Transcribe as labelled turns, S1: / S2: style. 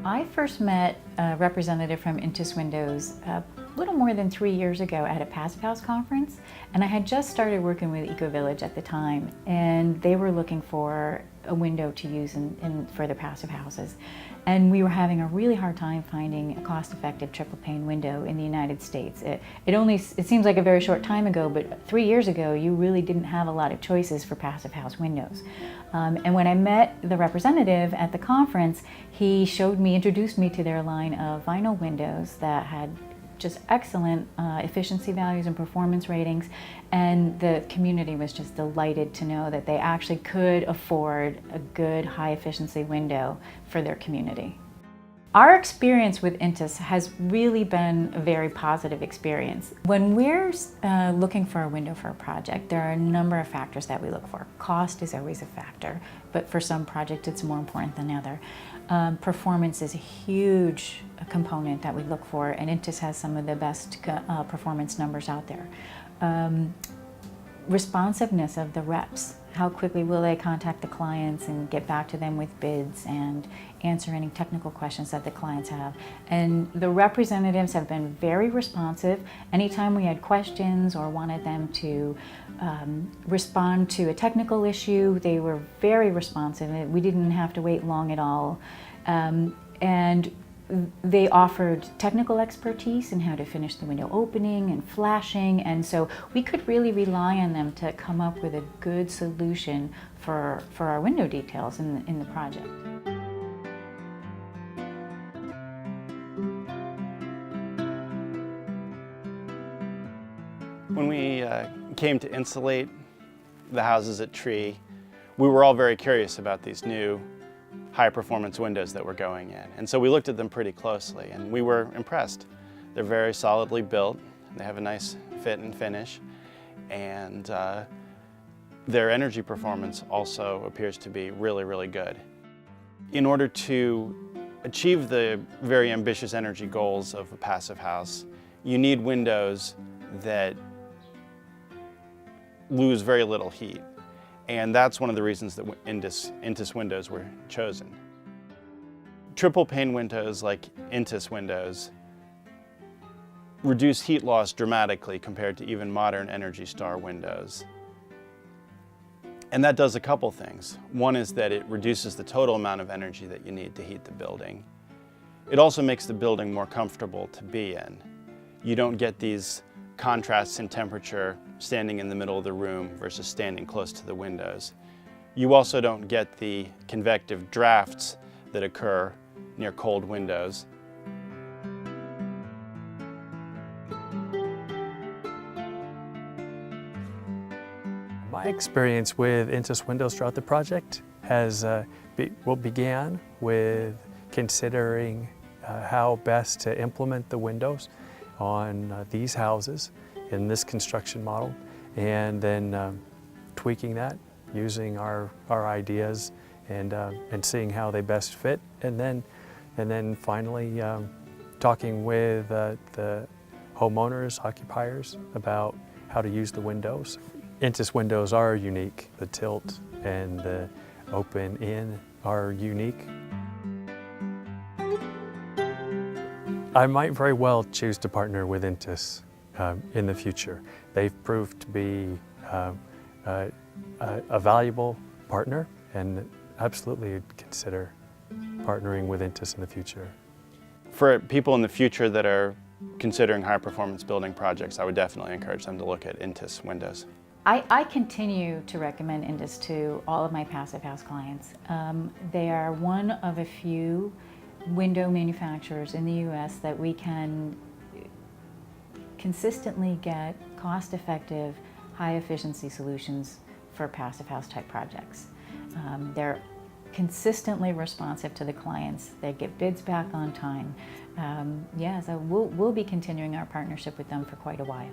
S1: I first met a representative from Intus Windows a little more than 3 years ago at a Passive House conference, and I had just started working with Eco Village at the time, and they were looking for a window to use for their passive houses. And we were having a really hard time finding a cost-effective triple pane window in the United States. It seems like a very short time ago, but 3 years ago you really didn't have a lot of choices for passive house windows. And when I met the representative at the conference, he introduced me to their line of vinyl windows that had just excellent efficiency values and performance ratings, and the community was just delighted to know that they actually could afford a good high efficiency window for their community. Our experience with Intus has really been a very positive experience. When we're looking for a window for a project, there are a number of factors that we look for. Cost is always a factor, but for some projects it's more important than other. Performance is a huge component that we look for, and Intus has some of the best performance numbers out there. Responsiveness of the reps. How quickly will they contact the clients and get back to them with bids and answer any technical questions that the clients have. And the representatives have been very responsive. Anytime we had questions or wanted them to respond to a technical issue, they were very responsive. We didn't have to wait long at all. And they offered technical expertise in how to finish the window opening and flashing, and so we could really rely on them to come up with a good solution for our window details in the project.
S2: When we came to insulate the houses at Tree, we were all very curious about these new high-performance windows that were going in. And so we looked at them pretty closely, and we were impressed. They're very solidly built, they have a nice fit and finish, and their energy performance also appears to be really, really good. In order to achieve the very ambitious energy goals of a passive house, you need windows that lose very little heat. And that's one of the reasons that Intus Windows were chosen. Triple pane windows like Intus Windows reduce heat loss dramatically compared to even modern Energy Star windows. And that does a couple things. One is that it reduces the total amount of energy that you need to heat the building. It also makes the building more comfortable to be in. You don't get these contrasts in temperature standing in the middle of the room versus standing close to the windows. You also don't get the convective drafts that occur near cold windows.
S3: My experience with Intus Windows throughout the project began with considering how best to implement the windows on these houses in this construction model, and then tweaking that using our ideas and seeing how they best fit, and then finally talking with the homeowners, occupiers, about how to use the windows. Intus windows are unique. The tilt and the open in are unique. I might very well choose to partner with Intus in the future. They've proved to be a valuable partner, and absolutely consider partnering with Intus in the future.
S2: For people in the future that are considering high-performance building projects, I would definitely encourage them to look at Intus Windows.
S1: I continue to recommend Intus to all of my passive house clients. They are one of a few window manufacturers in the U.S. that we can consistently get cost-effective, high-efficiency solutions for passive house type projects. They're consistently responsive to the clients. They get bids back on time. So we'll be continuing our partnership with them for quite a while.